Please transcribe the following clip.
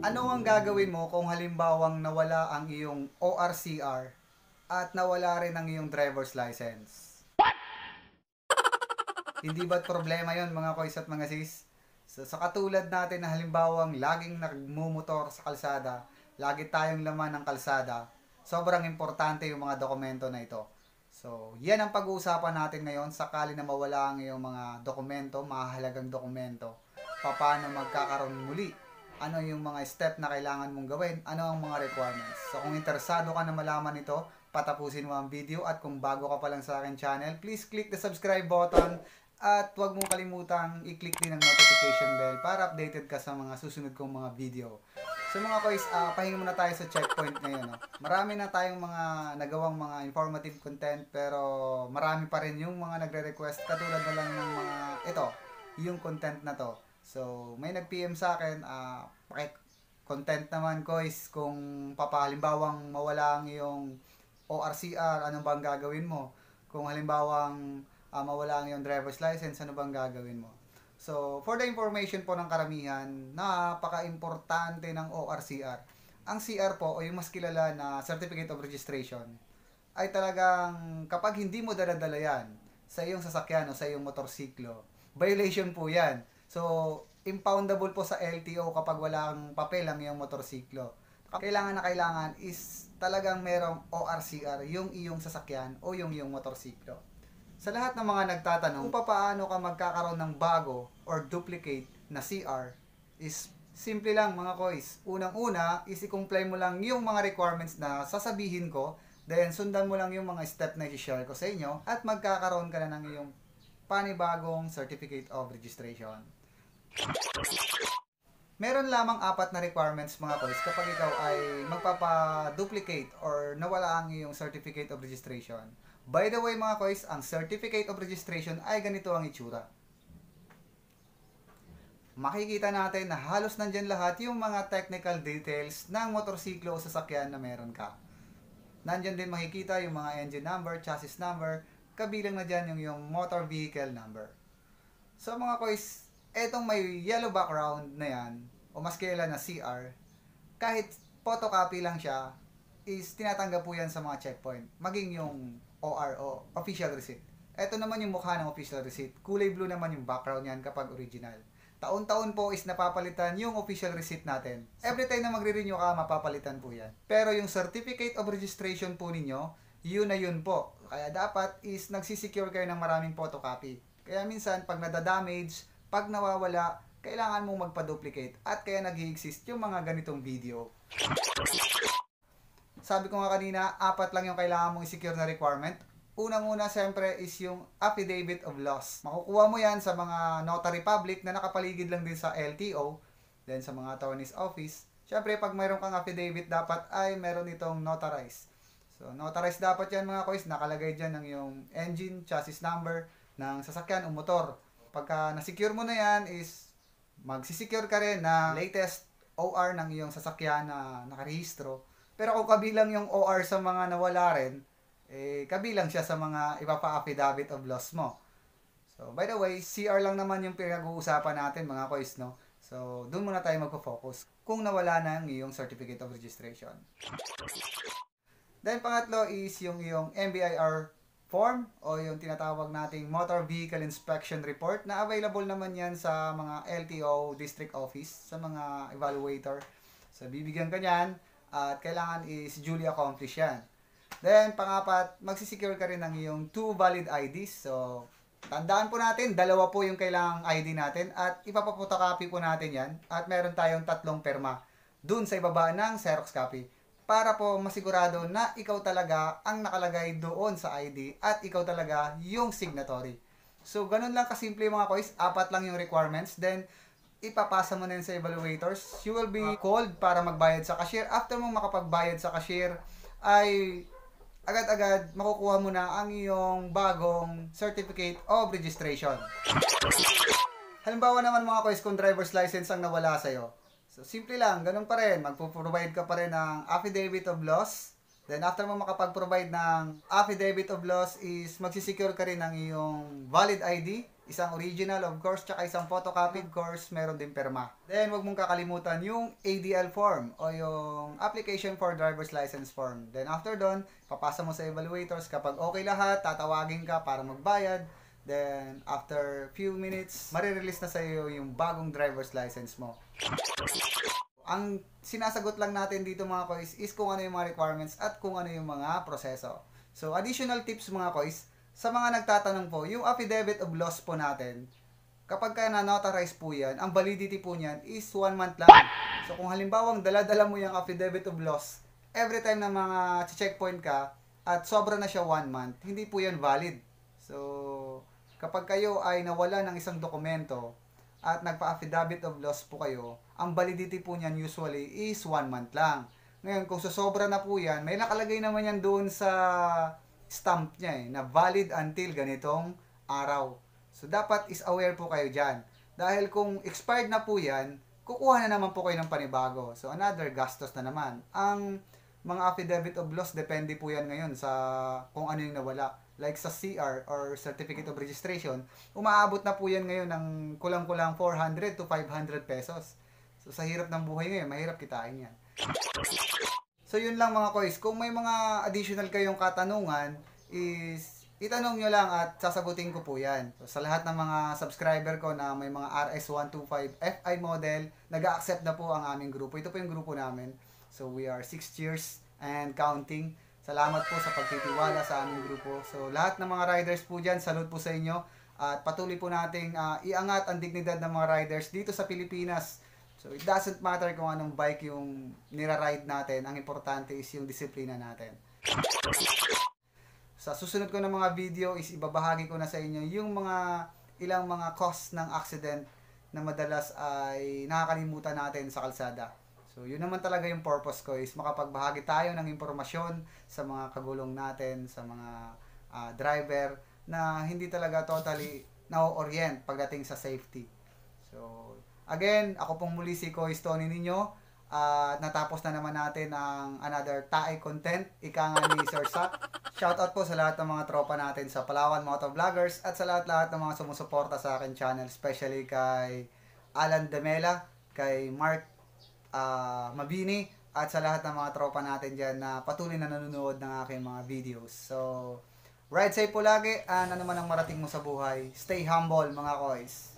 Ano ang gagawin mo kung halimbawang nawala ang iyong ORCR at nawala rin ang iyong driver's license? Hindi ba't problema yon mga kois at mga sis? So, sa katulad natin na halimbawang laging nagmumotor sa kalsada, lagi tayong laman ng kalsada, sobrang importante yung mga dokumento na ito. So, yan ang pag-uusapan natin ngayon sakali na mawala ang iyong mga dokumento, mahalagang dokumento. Paano magkakaroon muli? Ano yung mga step na kailangan mong gawin? Ano ang mga requirements? So, kung interesado ka na malaman ito, patapusin mo ang video at kung bago ka pa lang sa akin channel, please click the subscribe button at huwag mong kalimutang i-click din ang notification bell para updated ka sa mga susunod kong mga video. So mga kois, pahinga muna tayo sa checkpoint ngayon. No? Marami na tayong mga nagawang mga informative content pero marami pa rin yung mga nagre-request katulad na lang ng mga ito, yung content na to. So may nag-PM sa akin, content naman kois kung papahalimbawang mawala ang iyong ORCR, ano bang gagawin mo? Kung halimbawang mawala ang iyong driver's license, ano bang gagawin mo? So, for the information po ng karamihan, napaka-importante ng ORCR. Ang CR po, o yung mas kilala na Certificate of Registration, ay talagang kapag hindi mo daladala yan sa iyong sasakyan o sa iyong motorsiklo, violation po yan. So, impoundable po sa LTO kapag walang papel ang iyong motorsiklo. Kailangan na kailangan is talagang merong ORCR yung iyong sasakyan o yung iyong motorsiklo. Sa lahat ng mga nagtatanong kung paano ka magkakaroon ng bago or duplicate na CR is simple lang mga kois. Unang-una is i-comply mo lang yung mga requirements na sasabihin ko, then sundan mo lang yung mga step na i-share ko sa inyo at magkakaroon ka na ng iyong panibagong Certificate of Registration. Meron lamang 4 na requirements mga kois kapag ikaw ay magpapa-duplicate or nawala ang iyong Certificate of Registration. By the way mga kois, ang Certificate of Registration ay ganito ang itsura. Makikita natin na halos nandyan lahat yung mga technical details ng motorsiklo o sasakyan na meron ka. Nandyan din makikita yung mga engine number, chassis number, kabilang na dyan yung motor vehicle number. So mga kois, etong may yellow background na yan, o mas kilala na CR, kahit photocopy lang siya, is tinatanggap po yan sa mga checkpoint. Maging yung ORO, official receipt. Ito naman yung mukha ng official receipt. Kulay blue naman yung background yan kapag original. Taon-taon po is napapalitan yung official receipt natin. Every time na magre-renew ka, mapapalitan po yan. Pero yung Certificate of Registration po ninyo, yun na yun po. Kaya dapat is nagsisecure kayo ng maraming photocopy. Kaya minsan, pag nadadamage, pag nawawala, kailangan mong magpa-duplicate. At kaya nag-i-exist yung mga ganitong video. Sabi ko nga kanina, 4 lang yung kailangan mong i-secure na requirement. Unang-una, siyempre, is yung affidavit of loss. Makukuha mo yan sa mga notary public na nakapaligid lang din sa LTO, then sa mga attorney's office. Siyempre, pag mayroon kang affidavit, dapat ay meron itong notarized. So, notarized dapat yan mga kois. Nakalagay dyan ng yung engine, chassis number ng sasakyan o motor. Pagka na-secure mo na yan, is magsisecure ka rin na latest OR ng iyong sasakyan na nakarehistro. Pero kung kabilang yung OR sa mga nawala rin, kabilang siya sa mga ipapa-affidavit of loss mo. So, by the way, CR lang naman yung pinag-uusapan natin mga kois, no? So, doon muna tayo magpo-focus kung nawala na ang iyong Certificate of Registration. Then, pangatlo is yung iyong MBIR form o yung tinatawag nating Motor Vehicle Inspection Report na available naman yan sa mga LTO District Office, sa mga evaluator. So, bibigyan ka niyan. At kailangan is duly accomplished yan. Then, pangapat, magsisecure ka rin ng iyong 2 valid IDs. So, tandaan po natin, 2 po yung kailangang ID natin at ipapapotocopy po natin yan. At meron tayong 3 perma dun sa ibaba ng Xerox copy. Para po masigurado na ikaw talaga ang nakalagay doon sa ID at ikaw talaga yung signatory. So, ganun lang kasimple mga kois. 4 lang yung requirements. Then, ipapasa mo na yun sa evaluators. You will be called para magbayad sa cashier. After mong makapagbayad sa cashier, ay agad-agad makukuha mo na ang iyong bagong Certificate of Registration. Halimbawa naman mga kois, kung driver's license ang nawala sa'yo. So, simple lang, ganun pa rin. Magpo-provide ka pa rin ng affidavit of loss. Then after mo makapag-provide ng affidavit of loss is magsisecure ka rin ng iyong valid ID, isang original of course, tsaka isang photocopy of course, meron din perma. Then wag mong kakalimutan yung ADL form o yung application for driver's license form. Then after doon, papasa mo sa evaluators, kapag okay lahat, tatawagin ka para magbayad. Then after few minutes, marirelease na sa iyo yung bagong driver's license mo. Ang sinasagot lang natin dito mga kois is kung ano yung mga requirements at kung ano yung mga proseso. So, additional tips mga kois, sa mga nagtatanong po, yung affidavit of loss po natin, kapag ka na-notarize po yan, ang validity po niyan is 1 month lang. So, kung halimbawa dala-dala mo yung affidavit of loss, every time na mga checkpoint ka, at sobra na siya 1 month, hindi po yan valid. So, kapag kayo ay nawala ng isang dokumento, at nagpa-affidavit of loss po kayo, ang validity po niyan usually is 1 month lang. Ngayon, kung susobra na po yan, may nakalagay naman yan doon sa stamp niya na valid until ganitong araw. So, dapat is aware po kayo dyan. Dahil kung expired na po yan, kukuha na naman po kayo ng panibago. So, another gastos na naman. Ang mga affidavit of loss, depende po yan ngayon sa kung ano yung nawala. Like sa CR or Certificate of Registration, umaabot na po yan ngayon ng kulang-kulang 400 to 500 pesos. So, sa hirap ng buhay ngayon, mahirap kitain yan. So, yun lang mga kois. Kung may mga additional kayong katanungan, is itanong nyo lang at sasagutin ko po yan. So, sa lahat ng mga subscriber ko na may mga RS125 FI model, nag-accept na po ang aming grupo. Ito po yung grupo namin. So, we are 6 years and counting. Salamat po sa pagtitiwala sa aming grupo. So, lahat ng mga riders po dyan, salute po sa inyo. At patuloy po nating iangat ang dignidad ng mga riders dito sa Pilipinas. So, it doesn't matter kung anong bike yung nira-ride natin. Ang importante is yung disiplina natin. Sa susunod ko na mga video is ibabahagi ko na sa inyo yung mga ilang mga cause ng accident na madalas ay nakakalimutan natin sa kalsada. So, yun naman talaga yung purpose ko is makapagbahagi tayo ng impormasyon sa mga kagulong natin, sa mga driver na hindi talaga totally na-orient pagdating sa safety. So, again, ako pong muli si Kois Tony ninyo at natapos na naman natin ang another tae content, ika nga ni Sir Sak. Shoutout po sa lahat ng mga tropa natin sa Palawan Motovloggers at sa lahat-lahat ng mga sumusuporta sa akin channel, especially kay Alan Demela, kay Mark Mabini, at sa lahat ng mga tropa natin dyan na patuloy na nanonood ng aking mga videos. So, ride safe po lagi, and ano man ang marating mo sa buhay, stay humble mga kois.